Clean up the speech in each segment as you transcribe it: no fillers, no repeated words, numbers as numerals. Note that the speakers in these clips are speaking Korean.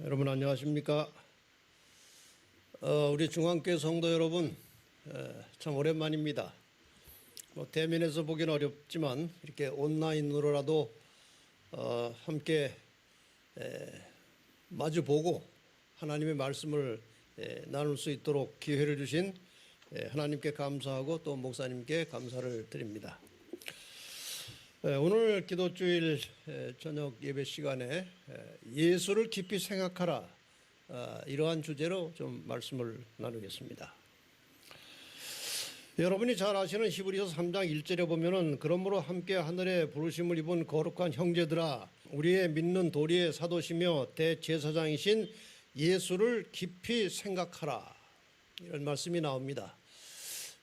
여러분 안녕하십니까? 우리 중앙교회 성도 여러분, 참 오랜만입니다. 대면에서 보기는 어렵지만 이렇게 온라인으로라도 함께 마주보고 하나님의 말씀을 나눌 수 있도록 기회를 주신 하나님께 감사하고 또 목사님께 감사를 드립니다. 오늘 기도주일 저녁 예배 시간에 예수를 깊이 생각하라, 이러한 주제로 좀 말씀을 나누겠습니다. 여러분이 잘 아시는 히브리서 3장 1절에 보면은 그러므로 함께 하늘에 부르심을 입은 거룩한 형제들아, 우리의 믿는 도리의 사도시며 대제사장이신 예수를 깊이 생각하라, 이런 말씀이 나옵니다.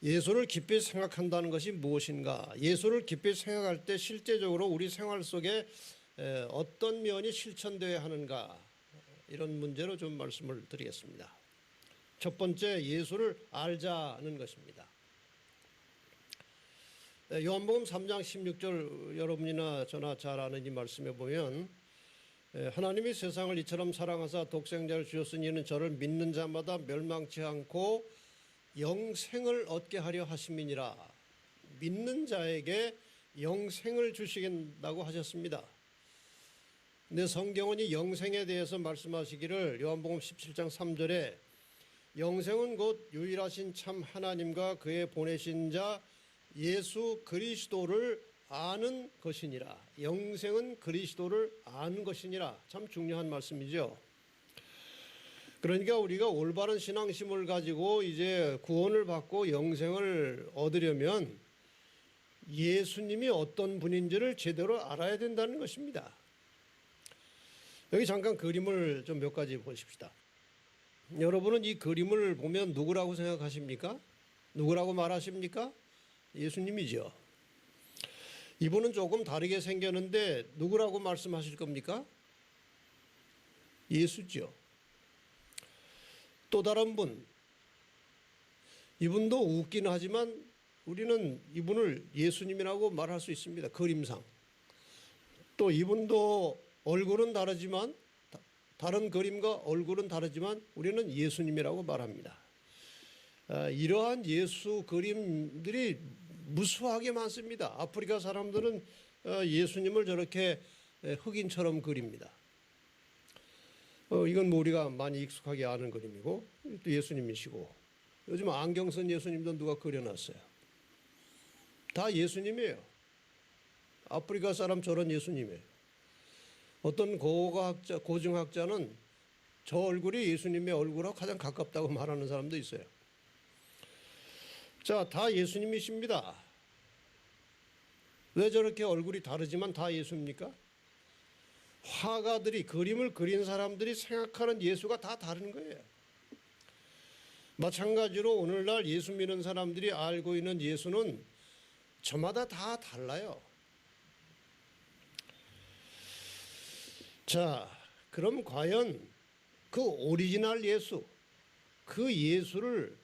예수를 깊이 생각한다는 것이 무엇인가? 예수를 깊이 생각할 때 실제적으로 우리 생활 속에 어떤 면이 실천되어야 하는가? 이런 문제로 좀 말씀을 드리겠습니다. 첫 번째, 예수를 알자는 것입니다. 요한복음 3장 16절 여러분이나 저나 잘 아는 이 말씀에 보면 하나님이 세상을 이처럼 사랑하사 독생자를 주셨으니 이는 저를 믿는 자마다 멸망치 않고 영생을 얻게 하려 하심이니라. 믿는 자에게 영생을 주시겠다고 하셨습니다. 근데 성경은 이 영생에 대해서 말씀하시기를 요한복음 17장 3절에 영생은 곧 유일하신 참 하나님과 그의 보내신 자 예수 그리스도를 아는 것이니라. 영생은 그리스도를 아는 것이니라. 참 중요한 말씀이죠. 그러니까 우리가 올바른 신앙심을 가지고 이제 구원을 받고 영생을 얻으려면 예수님이 어떤 분인지를 제대로 알아야 된다는 것입니다. 여기 잠깐 그림을 좀 몇 가지 보십시다. 여러분은 이 그림을 보면 누구라고 생각하십니까? 누구라고 말하십니까? 예수님이죠. 이분은 조금 다르게 생겼는데 누구라고 말씀하실 겁니까? 예수죠. 또 다른 분, 이분도 웃긴 하지만 우리는 이분을 예수님이라고 말할 수 있습니다. 그림상. 또 이분도 얼굴은 다르지만, 다른 그림과 얼굴은 다르지만 우리는 예수님이라고 말합니다. 이러한 예수 그림들이 무수하게 많습니다. 아프리카 사람들은 예수님을 저렇게 흑인처럼 그립니다. 이건 뭐 우리가 많이 익숙하게 아는 그림이고, 또 예수님이시고, 요즘 안경 쓴 예수님도 누가 그려놨어요. 다 예수님이에요. 아프리카 사람처럼 예수님이에요. 어떤 고증학자는 저 얼굴이 예수님의 얼굴하고 가장 가깝다고 말하는 사람도 있어요. 자, 다 예수님이십니다. 왜 저렇게 얼굴이 다르지만 다 예수입니까? 화가들이, 그림을 그린 사람들이 생각하는 예수가 다 다른 거예요. 마찬가지로 오늘날 예수 믿는 사람들이 알고 있는 예수는 저마다 다 달라요. 자, 그럼 과연 그 오리지널 예수, 그 예수를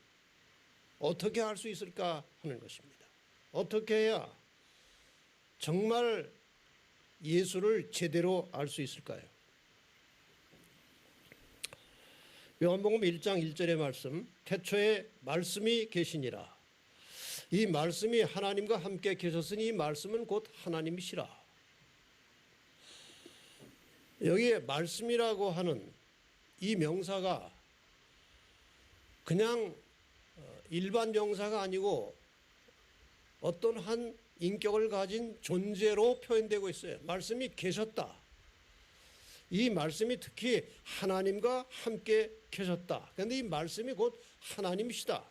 어떻게 알 수 있을까 하는 것입니다. 어떻게 해야 정말 예수를 제대로 알 수 있을까요? 요한복음 1장 1절의 말씀, 태초에 말씀이 계시니라. 이 말씀이 하나님과 함께 계셨으니 이 말씀은 곧 하나님이시라. 여기에 말씀이라고 하는 이 명사가 그냥 일반 명사가 아니고 어떤 한 인격을 가진 존재로 표현되고 있어요. 말씀이 계셨다. 이 말씀이 특히 하나님과 함께 계셨다. 그런데 이 말씀이 곧 하나님이시다.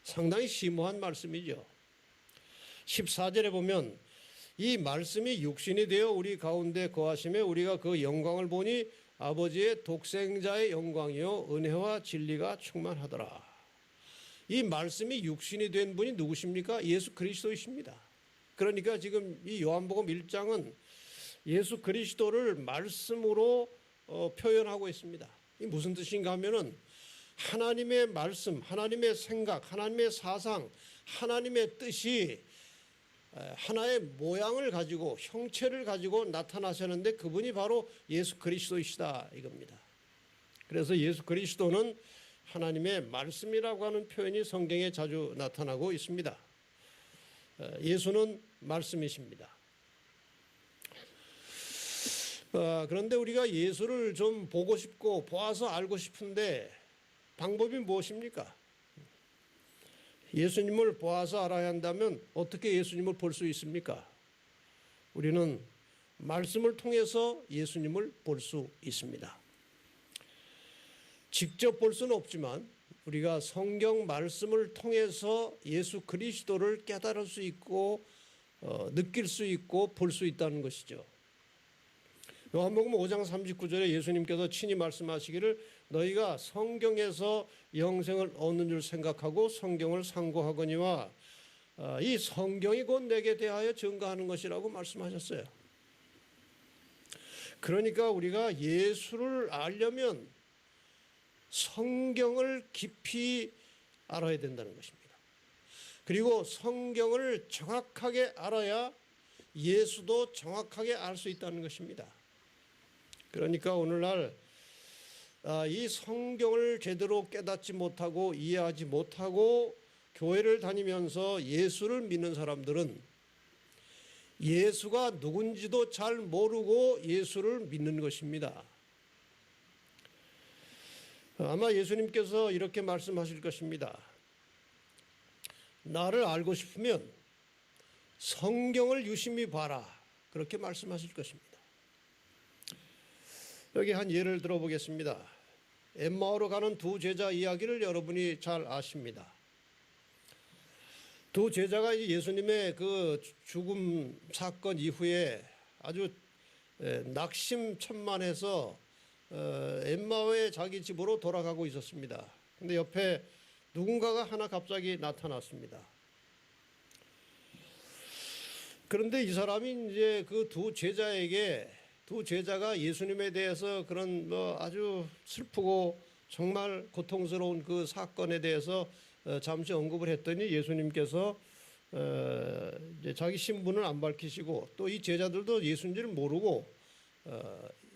상당히 심오한 말씀이죠. 14절에 보면 이 말씀이 육신이 되어 우리 가운데 거하심에 우리가 그 영광을 보니 아버지의 독생자의 영광이요 은혜와 진리가 충만하더라. 이 말씀이 육신이 된 분이 누구십니까? 예수 그리스도이십니다. 그러니까 지금 이 요한복음 1장은 예수 그리스도를 말씀으로 표현하고 있습니다. 이 무슨 뜻인가 하면은 하나님의 말씀, 하나님의 생각, 하나님의 사상, 하나님의 뜻이 하나의 모양을 가지고 형체를 가지고 나타나셨는데 그분이 바로 예수 그리스도이시다 이겁니다. 그래서 예수 그리스도는 하나님의 말씀이라고 하는 표현이 성경에 자주 나타나고 있습니다. 예수는 말씀이십니다. 그런데 우리가 예수를 좀 보고 싶고 보아서 알고 싶은데 방법이 무엇입니까? 예수님을 보아서 알아야 한다면 어떻게 예수님을 볼 수 있습니까? 우리는 말씀을 통해서 예수님을 볼 수 있습니다. 직접 볼 수는 없지만 우리가 성경 말씀을 통해서 예수 그리스도를 깨달을 수 있고 느낄 수 있고 볼 수 있다는 것이죠. 요한복음 5장 39절에 예수님께서 친히 말씀하시기를 너희가 성경에서 영생을 얻는 줄 생각하고 성경을 상고하거니와 이 성경이 곧 내게 대하여 증거하는 것이라고 말씀하셨어요. 그러니까 우리가 예수를 알려면 성경을 깊이 알아야 된다는 것입니다. 그리고 성경을 정확하게 알아야 예수도 정확하게 알 수 있다는 것입니다. 그러니까 오늘날 이 성경을 제대로 깨닫지 못하고 이해하지 못하고 교회를 다니면서 예수를 믿는 사람들은 예수가 누군지도 잘 모르고 예수를 믿는 것입니다. 아마 예수님께서 이렇게 말씀하실 것입니다. 나를 알고 싶으면 성경을 유심히 봐라. 그렇게 말씀하실 것입니다. 여기 한 예를 들어보겠습니다. 엠마오로 가는 두 제자 이야기를 여러분이 잘 아십니다. 두 제자가 예수님의 그 죽음 사건 이후에 아주 낙심천만해서 엠마오의 자기 집으로 돌아가고 있었습니다. 근데 옆에 누군가가 하나 갑자기 나타났습니다. 그런데 이 사람이 이제 그 두 제자가 예수님에 대해서 그런 아주 슬프고 정말 고통스러운 그 사건에 대해서 잠시 언급을 했더니 예수님께서 이제 자기 신분을 안 밝히시고 또 이 제자들도 예수인지를 모르고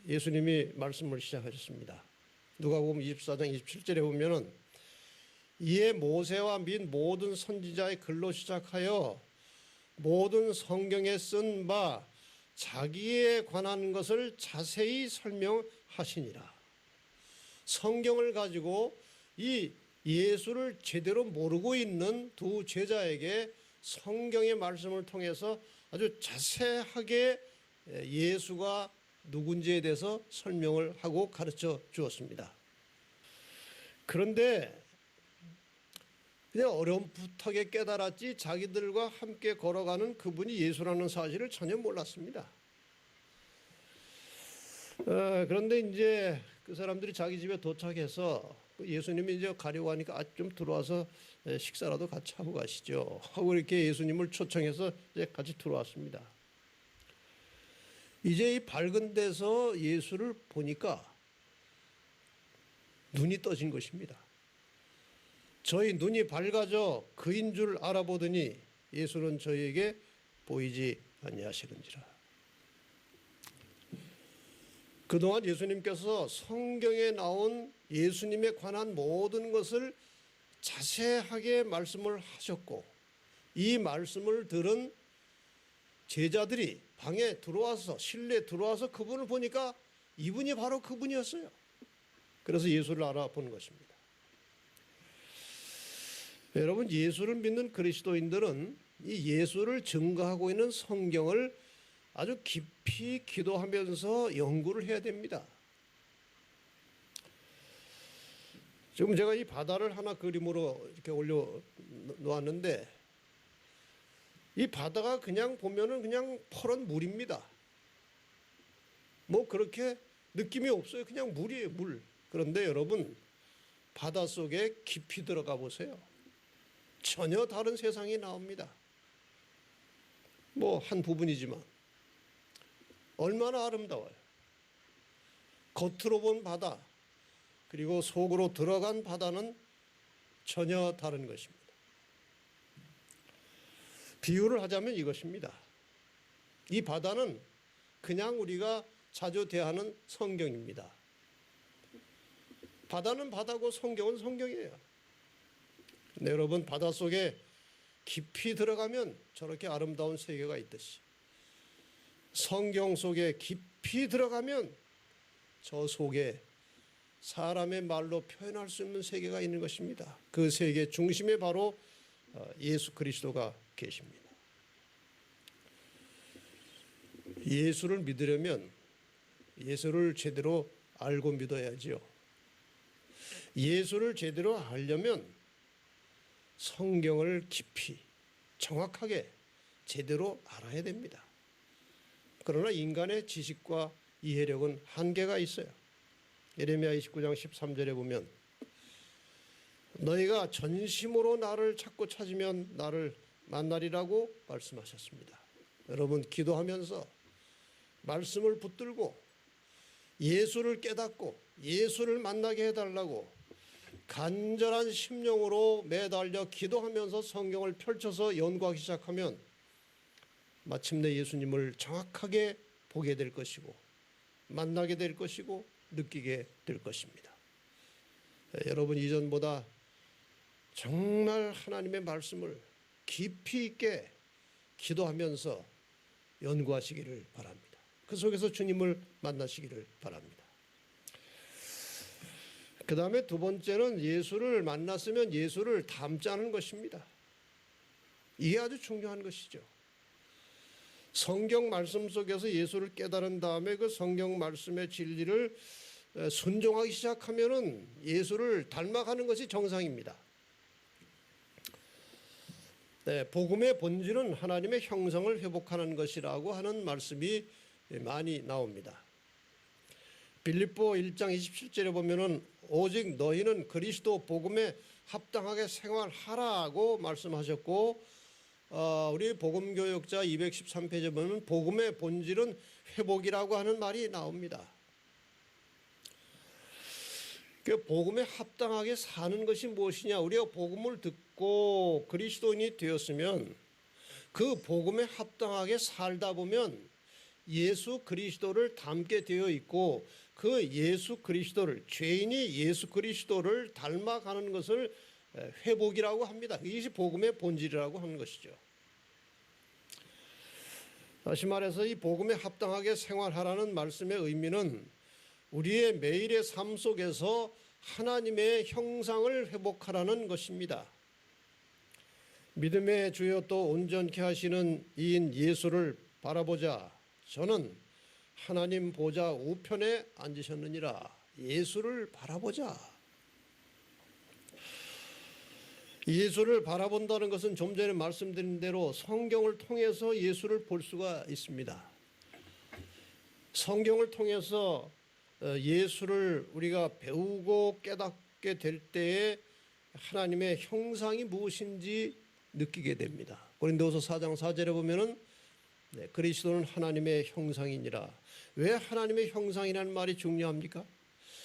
예수님이 말씀을 시작하셨습니다. 누가복음 24장 27절에 보면은 이에 모세와 및 모든 선지자의 글로 시작하여 모든 성경에 쓴 바 자기에 관한 것을 자세히 설명하시니라. 성경을 가지고 이 예수를 제대로 모르고 있는 두 제자에게 성경의 말씀을 통해서 아주 자세하게 예수가 누군지에 대해서 설명을 하고 가르쳐 주었습니다. 그런데 그냥 어렴풋하게 깨달았지 자기들과 함께 걸어가는 그분이 예수라는 사실을 전혀 몰랐습니다. 그런데 이제 그 사람들이 자기 집에 도착해서 예수님이 이제 가려고 하니까 좀 들어와서 식사라도 같이 하고 가시죠 하고 이렇게 예수님을 초청해서 이제 같이 들어왔습니다. 이제 이 밝은 데서 예수를 보니까 눈이 떠진 것입니다. 저희 눈이 밝아져 그인 줄 알아보더니 예수는 저희에게 보이지 아니하시는지라. 그동안 예수님께서 성경에 나온 예수님에 관한 모든 것을 자세하게 말씀을 하셨고 이 말씀을 들은 제자들이 방에 들어와서 실내에 들어와서 그분을 보니까 이분이 바로 그분이었어요. 그래서 예수를 알아본 것입니다. 여러분, 예수를 믿는 그리스도인들은 이 예수를 증거하고 있는 성경을 아주 깊이 기도하면서 연구를 해야 됩니다. 지금 제가 이 바다를 하나 그림으로 이렇게 올려 놓았는데 이 바다가 그냥 보면은 그냥 푸른 물입니다. 뭐 그렇게 느낌이 없어요. 그냥 물이에요, 물. 그런데 여러분, 바다 속에 깊이 들어가 보세요. 전혀 다른 세상이 나옵니다. 뭐 한 부분이지만 얼마나 아름다워요. 겉으로 본 바다 그리고 속으로 들어간 바다는 전혀 다른 것입니다. 비유를 하자면 이것입니다. 이 바다는 그냥 우리가 자주 대하는 성경입니다. 바다는 바다고 성경은 성경이에요. 네, 여러분, 바닷속에 깊이 들어가면 저렇게 아름다운 세계가 있듯이 성경 속에 깊이 들어가면 저 속에 사람의 말로 표현할 수 있는 세계가 있는 것입니다. 그 세계 중심에 바로 예수 그리스도가 계십니다. 예수를 믿으려면 예수를 제대로 알고 믿어야지요. 예수를 제대로 알려면 성경을 깊이 정확하게 제대로 알아야 됩니다. 그러나 인간의 지식과 이해력은 한계가 있어요. 예레미야 29장 13절에 보면 너희가 전심으로 나를 찾고 찾으면 나를 만나리라고 말씀하셨습니다. 여러분, 기도하면서 말씀을 붙들고 예수를 깨닫고 예수를 만나게 해달라고 간절한 심령으로 매달려 기도하면서 성경을 펼쳐서 연구하기 시작하면 마침내 예수님을 정확하게 보게 될 것이고 만나게 될 것이고 느끼게 될 것입니다. 여러분, 이전보다 정말 하나님의 말씀을 깊이 있게 기도하면서 연구하시기를 바랍니다. 그 속에서 주님을 만나시기를 바랍니다. 그 다음에 두 번째는 예수를 만났으면 예수를 닮자는 것입니다. 이게 아주 중요한 것이죠. 성경 말씀 속에서 예수를 깨달은 다음에 그 성경 말씀의 진리를 순종하기 시작하면은 예수를 닮아가는 것이 정상입니다. 네, 복음의 본질은 하나님의 형상을 회복하는 것이라고 하는 말씀이 많이 나옵니다. 빌립보 1장 27절에 보면은 오직 너희는 그리스도 복음에 합당하게 생활하라고 말씀하셨고, 우리 복음교역자 213페이지에 보면 복음의 본질은 회복이라고 하는 말이 나옵니다. 그 복음에 합당하게 사는 것이 무엇이냐? 우리가 복음을 듣고 그리스도인이 되었으면 그 복음에 합당하게 살다 보면 예수 그리스도를 닮게 되어 있고 그 예수 그리스도를, 죄인이 예수 그리스도를 닮아가는 것을 회복이라고 합니다. 이것이 복음의 본질이라고 하는 것이죠. 다시 말해서 이 복음에 합당하게 생활하라는 말씀의 의미는 우리의 매일의 삶 속에서 하나님의 형상을 회복하라는 것입니다. 믿음의 주여 또 온전케 하시는 이인 예수를 바라보자. 저는 하나님 보좌 우편에 앉으셨느니라. 예수를 바라보자. 예수를 바라본다는 것은 좀 전에 말씀드린 대로 성경을 통해서 예수를 볼 수가 있습니다. 성경을 통해서 예수를 우리가 배우고 깨닫게 될 때에 하나님의 형상이 무엇인지 느끼게 됩니다. 고린도후서 4장 4절에 보면은 그리스도는 하나님의 형상이니라. 왜 하나님의 형상이라는 말이 중요합니까?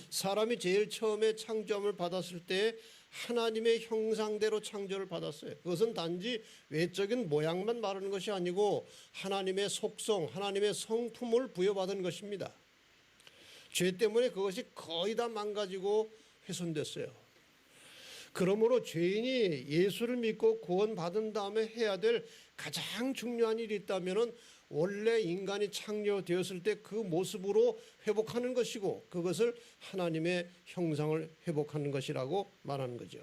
사람이 제일 처음에 창조함을 받았을 때 하나님의 형상대로 창조를 받았어요. 그것은 단지 외적인 모양만 말하는 것이 아니고 하나님의 속성, 하나님의 성품을 부여받은 것입니다. 죄 때문에 그것이 거의 다 망가지고 훼손됐어요. 그러므로 죄인이 예수를 믿고 구원받은 다음에 해야 될 가장 중요한 일이 있다면 원래 인간이 창조되었을 때 그 모습으로 회복하는 것이고 그것을 하나님의 형상을 회복하는 것이라고 말하는 거죠.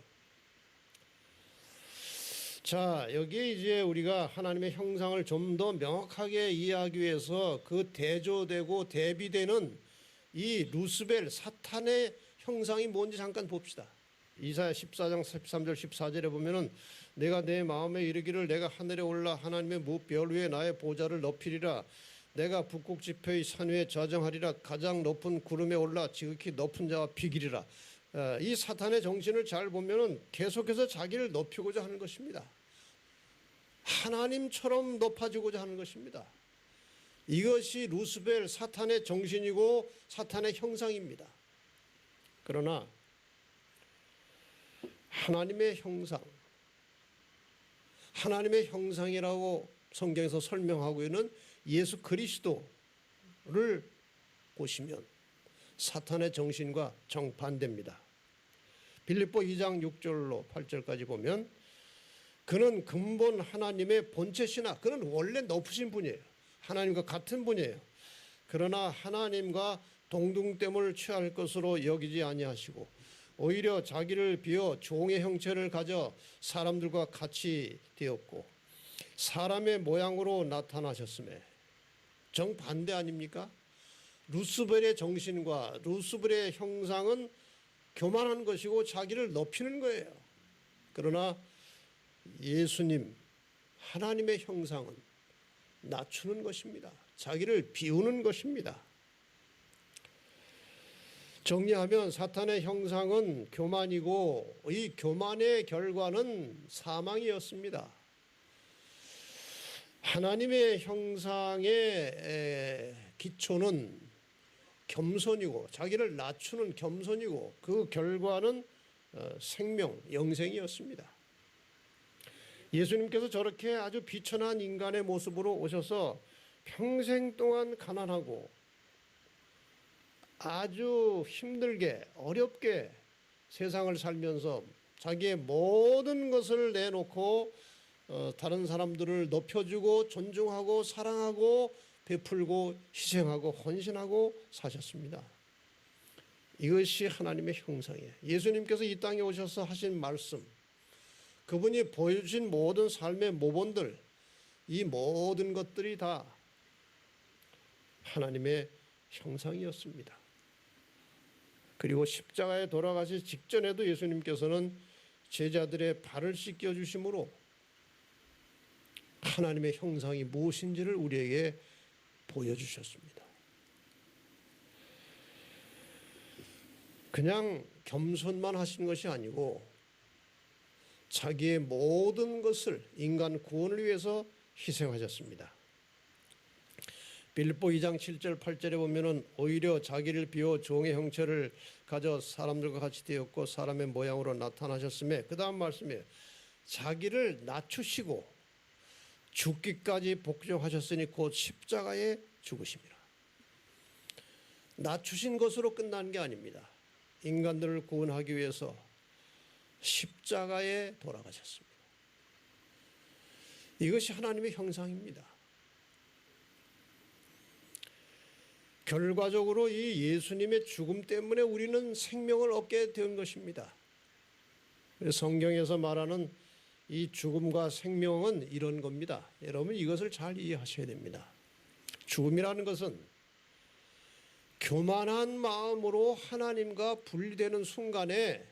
자, 여기에 이제 우리가 하나님의 형상을 좀 더 명확하게 이해하기 위해서 그 대조되고 대비되는 이 루스벨 사탄의 형상이 뭔지 잠깐 봅시다. 이사야 14장 13절 14절에 보면은 내가 내 마음에 이르기를 내가 하늘에 올라 하나님의 무별 위에 나의 보좌를 높이리라. 내가 북극 지표의 산 위에 좌정하리라. 가장 높은 구름에 올라 지극히 높은 자와 비기리라. 이 사탄의 정신을 잘 보면은 계속해서 자기를 높이고자 하는 것입니다. 하나님처럼 높아지고자 하는 것입니다. 이것이 루스벨 사탄의 정신이고 사탄의 형상입니다. 그러나 하나님의 형상, 하나님의 형상이라고 성경에서 설명하고 있는 예수 그리스도를 보시면 사탄의 정신과 정반대입니다. 빌립보 2장 6절로 8절까지 보면 그는 근본 하나님의 본체시나 그는 원래 높으신 분이에요. 하나님과 같은 분이에요. 그러나 하나님과 동등됨을 취할 것으로 여기지 아니하시고 오히려 자기를 비워 종의 형체를 가져 사람들과 같이 되었고 사람의 모양으로 나타나셨음에 정반대 아닙니까? 루스벨의 정신과 루스벨의 형상은 교만한 것이고 자기를 높이는 거예요. 그러나 예수님 하나님의 형상은 낮추는 것입니다. 자기를 비우는 것입니다. 정리하면 사탄의 형상은 교만이고 이 교만의 결과는 사망이었습니다. 하나님의 형상의 기초는 겸손이고 자기를 낮추는 겸손이고 그 결과는 생명, 영생이었습니다. 예수님께서 저렇게 아주 비천한 인간의 모습으로 오셔서 평생 동안 가난하고 아주 힘들게 어렵게 세상을 살면서 자기의 모든 것을 내놓고 다른 사람들을 높여주고 존중하고 사랑하고 베풀고 희생하고 헌신하고 사셨습니다. 이것이 하나님의 형상이에요. 예수님께서 이 땅에 오셔서 하신 말씀, 그분이 보여주신 모든 삶의 모본들, 이 모든 것들이 다 하나님의 형상이었습니다. 그리고 십자가에 돌아가시 직전에도 예수님께서는 제자들의 발을 씻겨 주심으로 하나님의 형상이 무엇인지를 우리에게 보여주셨습니다. 그냥 겸손만 하신 것이 아니고 자기의 모든 것을 인간 구원을 위해서 희생하셨습니다. 빌립보 2장 7절 8절에 보면은 오히려 자기를 비워 종의 형체를 가져 사람들과 같이 되었고 사람의 모양으로 나타나셨음에 그 다음 말씀이에요. 자기를 낮추시고 죽기까지 복종하셨으니 곧 십자가에 죽으심이라. 낮추신 것으로 끝난 게 아닙니다. 인간들을 구원하기 위해서 십자가에 돌아가셨습니다. 이것이 하나님의 형상입니다. 결과적으로 이 예수님의 죽음 때문에 우리는 생명을 얻게 된 것입니다. 성경에서 말하는 이 죽음과 생명은 이런 겁니다. 여러분 이것을 잘 이해하셔야 됩니다. 죽음이라는 것은 교만한 마음으로 하나님과 분리되는 순간에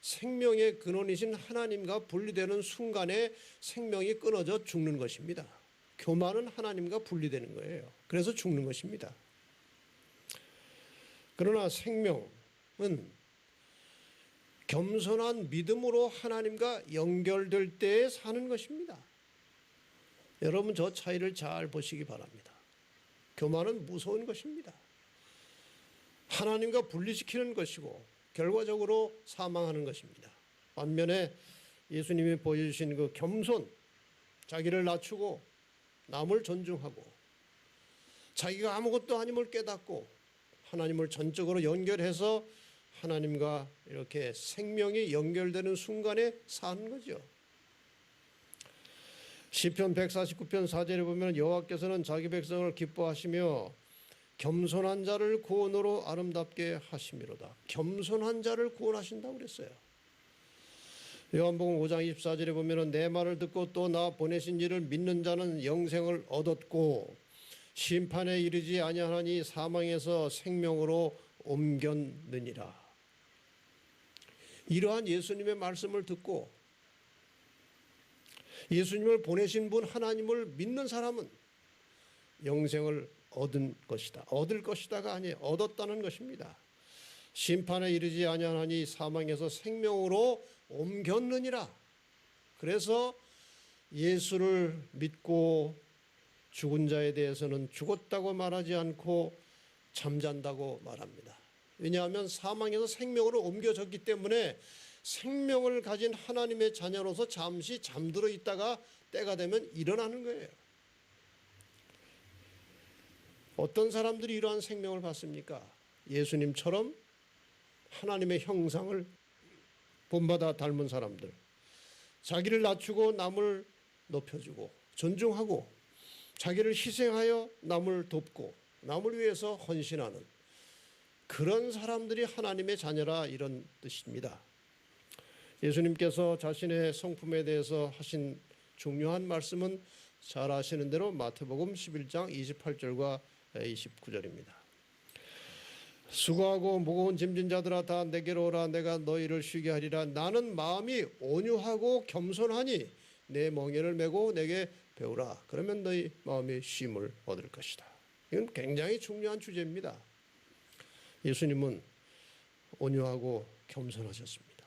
생명의 근원이신 하나님과 분리되는 순간에 생명이 끊어져 죽는 것입니다. 교만은 하나님과 분리되는 거예요. 그래서 죽는 것입니다. 그러나 생명은 겸손한 믿음으로 하나님과 연결될 때에 사는 것입니다. 여러분 저 차이를 잘 보시기 바랍니다. 교만은 무서운 것입니다. 하나님과 분리시키는 것이고 결과적으로 사망하는 것입니다. 반면에 예수님이 보여주신 그 겸손, 자기를 낮추고 남을 존중하고 자기가 아무것도 아님을 깨닫고 하나님을 전적으로 연결해서 하나님과 이렇게 생명이 연결되는 순간에 사는 거죠. 시편 149편 4절에 보면 여호와께서는 자기 백성을 기뻐하시며 겸손한 자를 구원으로 아름답게 하심이로다. 겸손한 자를 구원하신다고 그랬어요. 요한복음 5장 24절에 보면 내 말을 듣고 또 나 보내신 이를 믿는 자는 영생을 얻었고 심판에 이르지 아니하나니 사망에서 생명으로 옮겼느니라. 이러한 예수님의 말씀을 듣고 예수님을 보내신 분 하나님을 믿는 사람은 영생을 얻은 것이다. 얻을 것이다가 아니에요. 얻었다는 것입니다. 심판에 이르지 아니하나니 사망에서 생명으로 옮겼느니라. 그래서 예수를 믿고 죽은 자에 대해서는 죽었다고 말하지 않고 잠잔다고 말합니다. 왜냐하면 사망에서 생명으로 옮겨졌기 때문에 생명을 가진 하나님의 자녀로서 잠시 잠들어 있다가 때가 되면 일어나는 거예요. 어떤 사람들이 이러한 생명을 받습니까? 예수님처럼 하나님의 형상을 본받아 닮은 사람들, 자기를 낮추고 남을 높여주고 존중하고 자기를 희생하여 남을 돕고 남을 위해서 헌신하는 그런 사람들이 하나님의 자녀라, 이런 뜻입니다. 예수님께서 자신의 성품에 대해서 하신 중요한 말씀은 잘 아시는 대로 마태복음 11장 28절과 29절입니다. 수고하고 무거운 짐진 자들아 다 내게로 오라. 내가 너희를 쉬게 하리라. 나는 마음이 온유하고 겸손하니 내 멍에를 메고 내게 배우라. 그러면 너희 마음이 쉼을 얻을 것이다. 이건 굉장히 중요한 주제입니다. 예수님은 온유하고 겸손하셨습니다.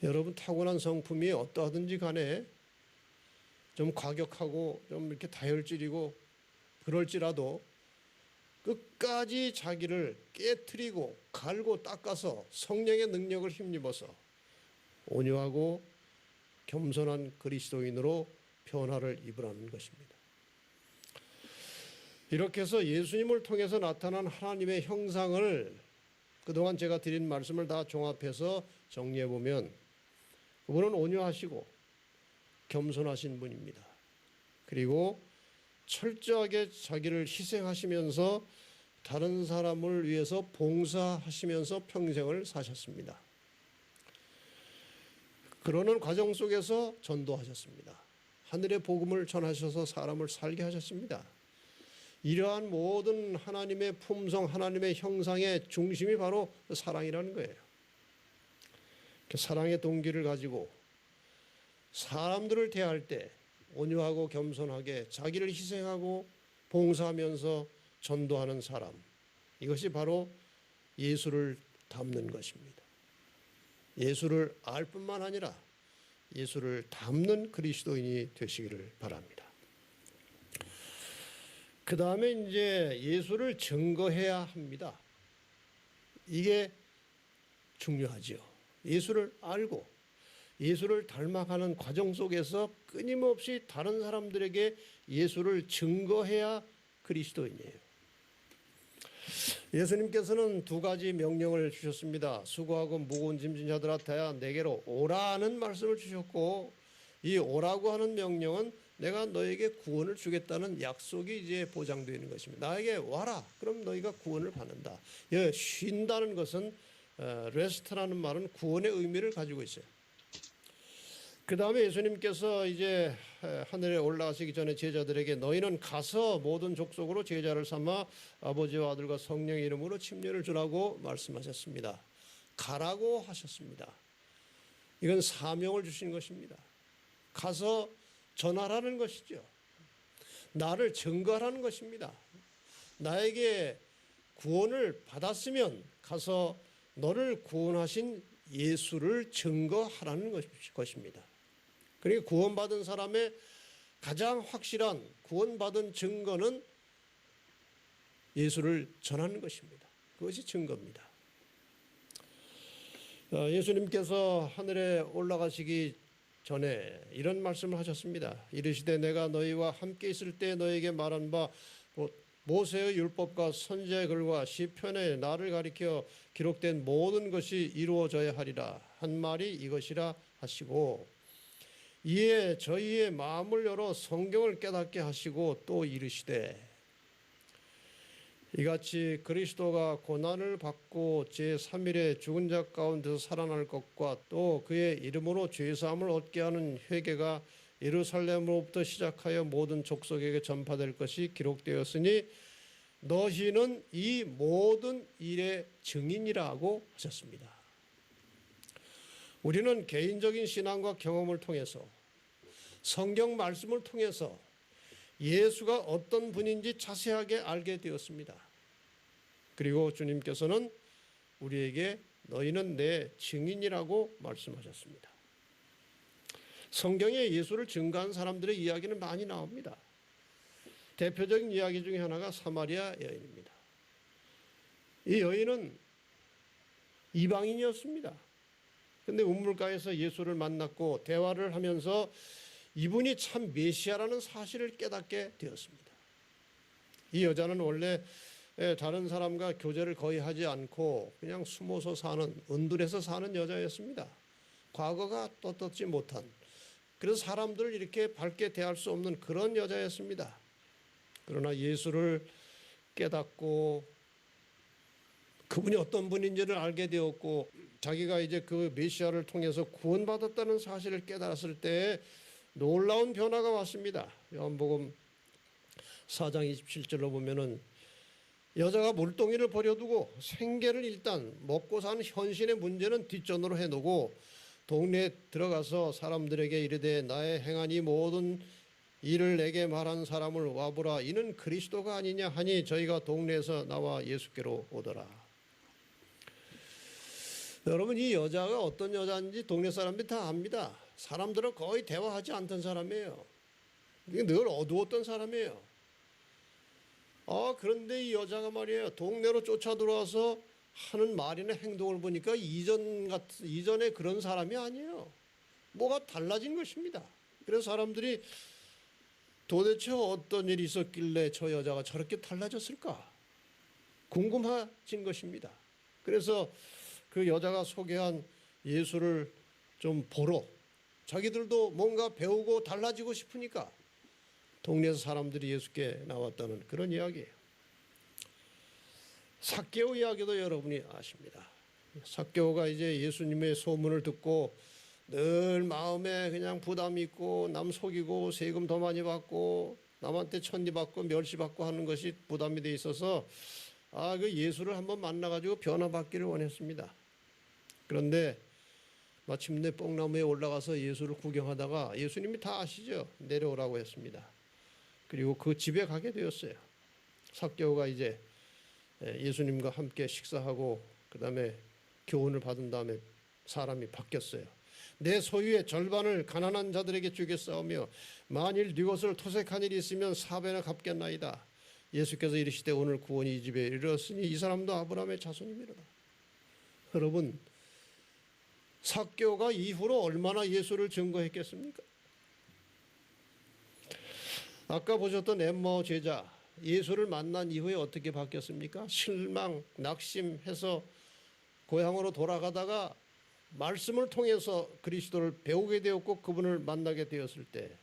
여러분, 타고난 성품이 어떠하든지 간에 좀 과격하고 좀 이렇게 다혈질이고 그럴지라도 끝까지 자기를 깨트리고 갈고 닦아서 성령의 능력을 힘입어서 온유하고 겸손한 그리스도인으로 변화를 입으라는 것입니다. 이렇게 해서 예수님을 통해서 나타난 하나님의 형상을 그동안 제가 드린 말씀을 다 종합해서 정리해 보면 그분은 온유하시고 겸손하신 분입니다. 그리고 철저하게 자기를 희생하시면서 다른 사람을 위해서 봉사하시면서 평생을 사셨습니다. 그러는 과정 속에서 전도하셨습니다. 하늘의 복음을 전하셔서 사람을 살게 하셨습니다. 이러한 모든 하나님의 품성, 하나님의 형상의 중심이 바로 사랑이라는 거예요. 사랑의 동기를 가지고 사람들을 대할 때 온유하고 겸손하게 자기를 희생하고 봉사하면서 전도하는 사람, 이것이 바로 예수를 닮는 것입니다. 예수를 알 뿐만 아니라 예수를 닮는 그리스도인이 되시기를 바랍니다. 그 다음에 이제 예수를 증거해야 합니다. 이게 중요하죠. 예수를 알고 예수를 닮아가는 과정 속에서 끊임없이 다른 사람들에게 예수를 증거해야 그리스도인이에요. 예수님께서는 두 가지 명령을 주셨습니다. 수고하고 무거운 짐진 자들아 다 내게로 오라는 말씀을 주셨고, 이 오라고 하는 명령은 내가 너에게 구원을 주겠다는 약속이 이제 보장되는 것입니다. 나에게 와라. 그럼 너희가 구원을 받는다. 쉰다는 것은 레스트라는 말은 구원의 의미를 가지고 있어요. 그 다음에 예수님께서 이제 하늘에 올라가시기 전에 제자들에게 너희는 가서 모든 족속으로 제자를 삼아 아버지와 아들과 성령의 이름으로 침례를 주라고 말씀하셨습니다. 가라고 하셨습니다. 이건 사명을 주신 것입니다. 가서 전하라는 것이죠. 나를 증거하라는 것입니다. 나에게 구원을 받았으면 가서 너를 구원하신 예수를 증거하라는 것입니다. 그러니까 구원받은 사람의 가장 확실한 구원받은 증거는 예수를 전하는 것입니다. 그것이 증거입니다. 예수님께서 하늘에 올라가시기 전에 이런 말씀을 하셨습니다. 이르시되 내가 너희와 함께 있을 때 너희에게 말한 바 모세의 율법과 선지자의 글과 시편에 나를 가리켜 기록된 모든 것이 이루어져야 하리라 한 말이 이것이라 하시고, 이에 저희의 마음을 열어 성경을 깨닫게 하시고 또 이르시되 이같이 그리스도가 고난을 받고 제3일에 죽은 자 가운데서 살아날 것과 또 그의 이름으로 죄사함을 얻게 하는 회개가 예루살렘으로부터 시작하여 모든 족속에게 전파될 것이 기록되었으니 너희는 이 모든 일의 증인이라고 하셨습니다. 우리는 개인적인 신앙과 경험을 통해서 성경 말씀을 통해서 예수가 어떤 분인지 자세하게 알게 되었습니다. 그리고 주님께서는 우리에게 너희는 내 증인이라고 말씀하셨습니다. 성경에 예수를 증거한 사람들의 이야기는 많이 나옵니다. 대표적인 이야기 중에 하나가 사마리아 여인입니다. 이 여인은 이방인이었습니다. 근데 우물가에서 예수를 만났고 대화를 하면서 이분이 참 메시아라는 사실을 깨닫게 되었습니다. 이 여자는 원래 다른 사람과 교제를 거의 하지 않고 그냥 숨어서 사는, 은둔해서 사는 여자였습니다. 과거가 떳떳지 못한, 그래서 사람들을 이렇게 밝게 대할 수 없는 그런 여자였습니다. 그러나 예수를 깨닫고 그분이 어떤 분인지를 알게 되었고 자기가 이제 그 메시아를 통해서 구원받았다는 사실을 깨달았을 때 놀라운 변화가 왔습니다. 요한복음 4장 27절로 보면은 여자가 물동이를 버려두고 생계를 일단 먹고 사는 현실의 문제는 뒷전으로 해놓고 동네에 들어가서 사람들에게 이르되 나의 행한 이 모든 일을 내게 말한 사람을 와보라. 이는 그리스도가 아니냐 하니 저희가 동네에서 나와 예수께로 오더라. 여러분, 이 여자가 어떤 여자인지 동네 사람들이 다 압니다. 사람들은 거의 대화하지 않던 사람이에요. 늘 어두웠던 사람이에요. 그런데 이 여자가 말이에요, 동네로 쫓아 들어와서 하는 말이나 행동을 보니까 이전에 그런 사람이 아니에요. 뭐가 달라진 것입니다. 그래서 사람들이 도대체 어떤 일이 있었길래 저 여자가 저렇게 달라졌을까 궁금해진 것입니다. 그래서 그 여자가 소개한 예수를 좀 보러 자기들도 뭔가 배우고 달라지고 싶으니까 동네에서 사람들이 예수께 나왔다는 그런 이야기예요. 삭개오 이야기도 여러분이 아십니다. 삭개오가 이제 예수님의 소문을 듣고 늘 마음에 그냥 부담이 있고 남 속이고 세금 더 많이 받고 남한테 천리 받고 멸시 받고 하는 것이 부담이 돼 있어서 그 예수를 한번 만나가지고 변화받기를 원했습니다. 그런데 마침내 뽕나무에 올라가서 예수를 구경하다가 예수님이 다 아시죠? 내려오라고 했습니다. 그리고 그 집에 가게 되었어요. 삭개오가 이제 예수님과 함께 식사하고 그 다음에 교훈을 받은 다음에 사람이 바뀌었어요. 내 소유의 절반을 가난한 자들에게 주겠사오며 만일 네 것을 토색한 일이 있으면 4배나 갚겠나이다. 예수께서 이르시되 오늘 구원이 이 집에 이르렀으니 이 사람도 아브라함의 자손이미로다. 여러분, 삭개오가 이후로 얼마나 예수를 증거했겠습니까? 아까 보셨던 엠마오 제자, 예수를 만난 이후에 어떻게 바뀌었습니까? 실망, 낙심해서 고향으로 돌아가다가 말씀을 통해서 그리스도를 배우게 되었고 그분을 만나게 되었을 때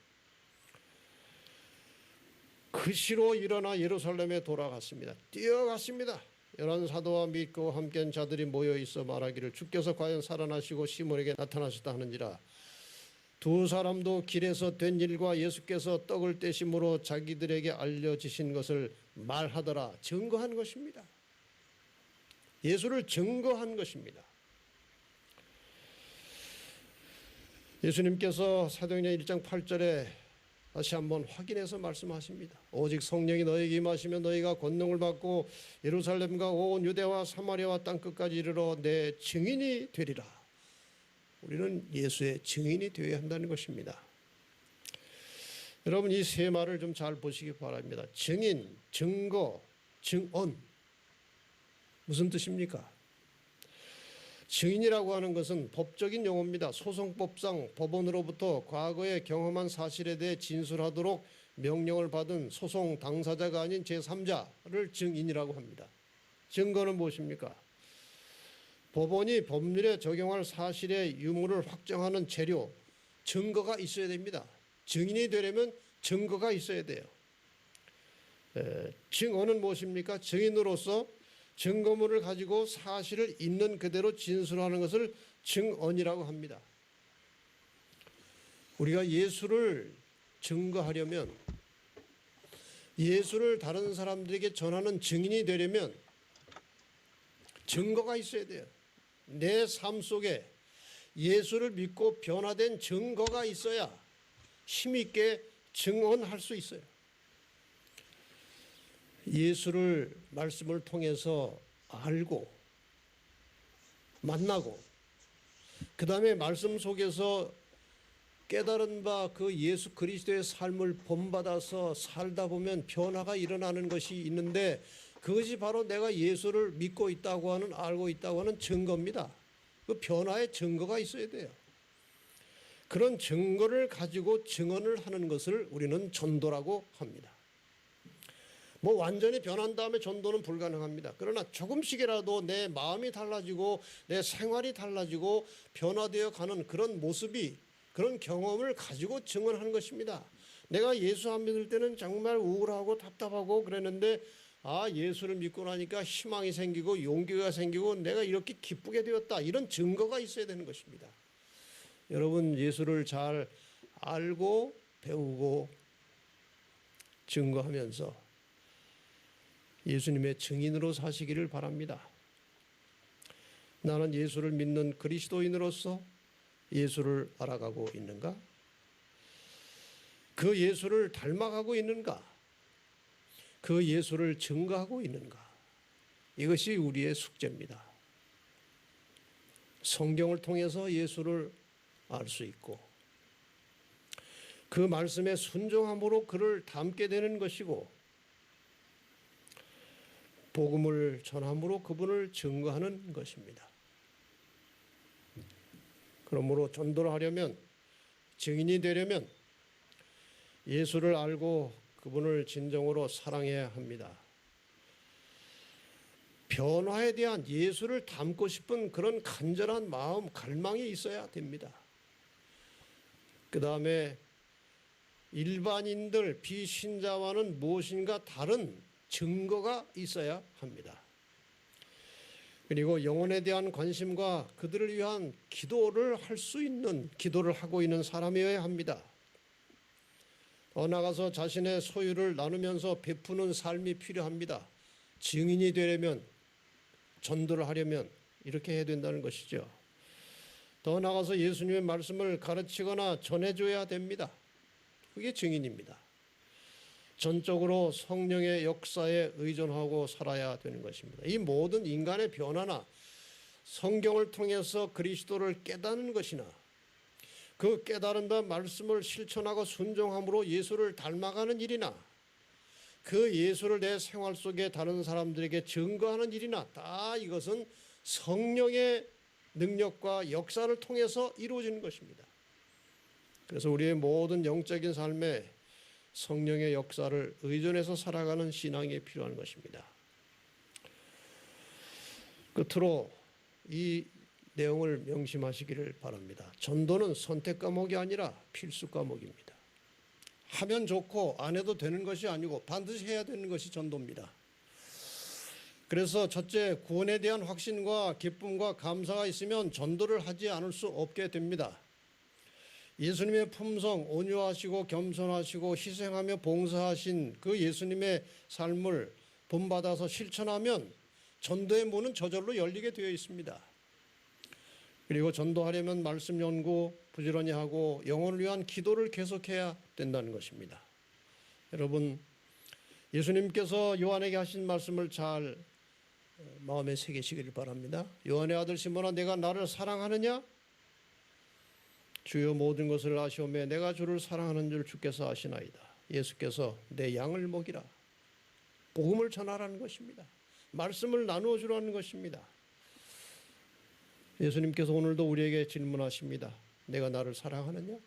그 시로 일어나 예루살렘에 돌아갔습니다. 뛰어갔습니다. 11 사도와 믿고 함께한 자들이 모여 있어 말하기를 주께서 과연 살아나시고 시몬에게 나타나셨다 하는지라. 두 사람도 길에서 된 일과 예수께서 떡을 떼심으로 자기들에게 알려지신 것을 말하더라. 증거한 것입니다. 예수를 증거한 것입니다. 예수님께서 사도행전 1장 8절에 다시 한번 확인해서 말씀하십니다. 오직 성령이 너에게 임하시면 너희가 권능을 받고 예루살렘과 온 유대와 사마리아와 땅끝까지 이르러 내 증인이 되리라. 우리는 예수의 증인이 되어야 한다는 것입니다. 여러분, 이 세 말을 좀 잘 보시기 바랍니다. 증인, 증거, 증언. 무슨 뜻입니까? 증인이라고 하는 것은 법적인 용어입니다. 소송법상 법원으로부터 과거에 경험한 사실에 대해 진술하도록 명령을 받은 소송 당사자가 아닌 제3자를 증인이라고 합니다. 증거는 무엇입니까? 법원이 법률에 적용할 사실의 유무를 확정하는 재료, 증거가 있어야 됩니다. 증인이 되려면 증거가 있어야 돼요. 증언은 무엇입니까? 증인으로서 증거물을 가지고 사실을 있는 그대로 진술하는 것을 증언이라고 합니다. 우리가 예수를 증거하려면, 예수를 다른 사람들에게 전하는 증인이 되려면 증거가 있어야 돼요. 내 삶 속에 예수를 믿고 변화된 증거가 있어야 힘있게 증언할 수 있어요. 예수를 말씀을 통해서 알고 만나고 그 다음에 말씀 속에서 깨달은 바 그 예수 그리스도의 삶을 본받아서 살다 보면 변화가 일어나는 것이 있는데 그것이 바로 내가 예수를 믿고 있다고 하는, 알고 있다고 하는 증거입니다. 그 변화의 증거가 있어야 돼요. 그런 증거를 가지고 증언을 하는 것을 우리는 전도라고 합니다. 뭐 완전히 변한 다음에 전도는 불가능합니다. 그러나 조금씩이라도 내 마음이 달라지고 내 생활이 달라지고 변화되어 가는 그런 모습이, 그런 경험을 가지고 증언하는 것입니다. 내가 예수 안 믿을 때는 정말 우울하고 답답하고 그랬는데 예수를 믿고 나니까 희망이 생기고 용기가 생기고 내가 이렇게 기쁘게 되었다. 이런 증거가 있어야 되는 것입니다. 여러분, 예수를 잘 알고 배우고 증거하면서 예수님의 증인으로 사시기를 바랍니다. 나는 예수를 믿는 그리스도인으로서 예수를 알아가고 있는가? 그 예수를 닮아가고 있는가? 그 예수를 증거하고 있는가? 이것이 우리의 숙제입니다. 성경을 통해서 예수를 알 수 있고 그 말씀에 순종함으로 그를 닮게 되는 것이고 복음을 전함으로 그분을 증거하는 것입니다. 그러므로 전도를 하려면, 증인이 되려면 예수를 알고 그분을 진정으로 사랑해야 합니다. 변화에 대한, 예수를 닮고 싶은 그런 간절한 마음, 갈망이 있어야 됩니다. 그 다음에 일반인들, 비신자와는 무엇인가 다른 증거가 있어야 합니다. 그리고 영혼에 대한 관심과 그들을 위한 기도를 할 수 있는, 기도를 하고 있는 사람이어야 합니다. 더 나아가서 자신의 소유를 나누면서 베푸는 삶이 필요합니다. 증인이 되려면, 전도를 하려면 이렇게 해야 된다는 것이죠. 더 나아가서 예수님의 말씀을 가르치거나 전해줘야 됩니다. 그게 증인입니다. 전적으로 성령의 역사에 의존하고 살아야 되는 것입니다. 이 모든 인간의 변화나 성경을 통해서 그리스도를 깨닫는 것이나 그 깨달은 바 말씀을 실천하고 순종함으로 예수를 닮아가는 일이나 그 예수를 내 생활 속에 다른 사람들에게 증거하는 일이나 다 이것은 성령의 능력과 역사를 통해서 이루어지는 것입니다. 그래서 우리의 모든 영적인 삶에 성령의 역사를 의존해서 살아가는 신앙이 필요한 것입니다. 끝으로 이 내용을 명심하시기를 바랍니다. 전도는 선택 과목이 아니라 필수 과목입니다. 하면 좋고 안 해도 되는 것이 아니고 반드시 해야 되는 것이 전도입니다. 그래서 첫째, 구원에 대한 확신과 기쁨과 감사가 있으면 전도를 하지 않을 수 없게 됩니다. 예수님의 품성, 온유하시고 겸손하시고 희생하며 봉사하신 그 예수님의 삶을 본받아서 실천하면 전도의 문은 저절로 열리게 되어 있습니다. 그리고 전도하려면 말씀 연구 부지런히 하고 영혼을 위한 기도를 계속해야 된다는 것입니다. 여러분, 예수님께서 요한에게 하신 말씀을 잘 마음에 새기시기를 바랍니다. 요한의 아들 시몬아, 내가 나를 사랑하느냐? 주여 모든 것을 아시오매 내가 주를 사랑하는 줄 주께서 아시나이다. 예수께서 내 양을 먹이라. 복음을 전하라는 것입니다. 말씀을 나누어 주라는 것입니다. 예수님께서 오늘도 우리에게 질문하십니다. 내가 나를 사랑하느냐?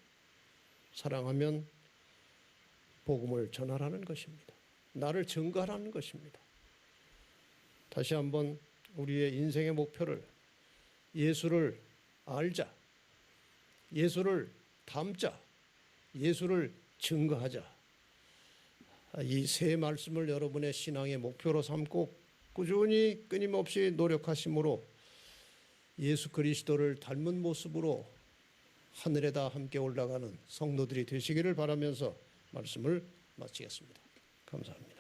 사랑하면 복음을 전하라는 것입니다. 나를 증거하라는 것입니다. 다시 한번 우리의 인생의 목표를 예수를 알자, 예수를 닮자, 예수를 증거하자. 이 세 말씀을 여러분의 신앙의 목표로 삼고 꾸준히 끊임없이 노력하심으로 예수 그리스도를 닮은 모습으로 하늘에다 함께 올라가는 성도들이 되시기를 바라면서 말씀을 마치겠습니다. 감사합니다.